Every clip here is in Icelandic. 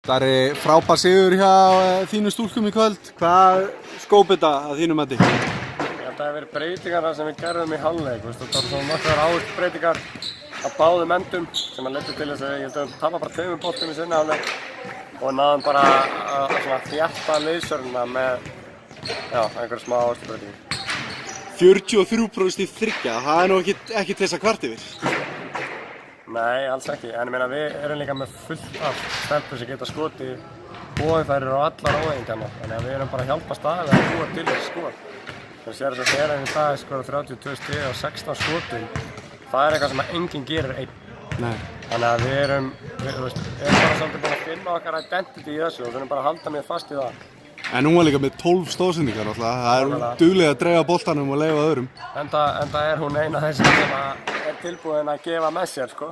Það er frábær sigur hjá þínu stúlkum í kvöld. Hvað skóp þetta að þínu mati? Ég held að það hafi verið breytingar sem við gerðum í hálfleik. Það var svona nokkrar áherslubreytingar á báðum endum sem leiddi til þess að ég held að við tappa bara 2 boltum í seinni hálfleik og náðum bara að þjappa liðsvörnina með einhverjum smá áherslubreytingum. 43% í þriggja, það er nú ekki til þess að kvart yfir. Nei, alls ekki. En ég meina við erum líka með fullt af stelpur sem geta skotið boðfærir á allar óeigingarna. Þannig að við erum bara að hjálpast að búa til þessi skot. Þannig sér þess að þegar í dag skora 32 stig á 16 skotum, það er eitthvað sem enginn gerir einn. Nei. Þannig að við erum bara svolítið búin að finna okkar identity í þessu og við erum bara að halda mér fast í það. En hún var líka með 12 stóðsendingar náttúrulega. Það er duglega að dreifa boltanum og leyfa öðrum. Enda er hún eina þessi sem er tilbúin að gefa með sér, sko.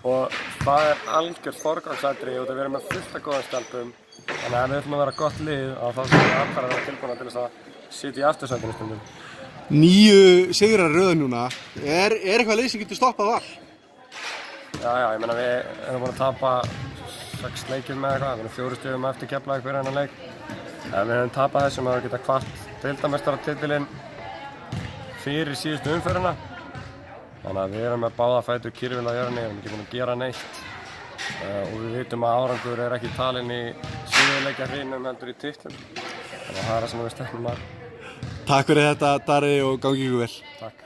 Og það er algjört forgangsatriði og við erum með fullt af góðum stelpum. Þannig að við ætlum að vera gott lið og þá þurfum við allar að vera tilbúin til þess að sitja í aftursætinu stundum. 9 sigrar í röð núna. Er eitthvað lið sem getur stoppað Val? Já, ég meina við erum búin að tapa 6 leikjum með eitthvað. Við erum 4 stigum eftir Keflavík fyrir þennan leik. En við höfum tapað þessum að geta kvart deildarmeistaratitilinn fyrir síðustu umferðina. Þannig að við erum með báða fætur kyrfil á jörðinni, við erum ekki búin að gera neitt. Og við vitum að árangur er ekki talinn í sigurleikjahrinum heldur í titlum. Þannig að það er það sem við stefnum að. Takk fyrir þetta, Darri, og gangi ykkur vel. Takk.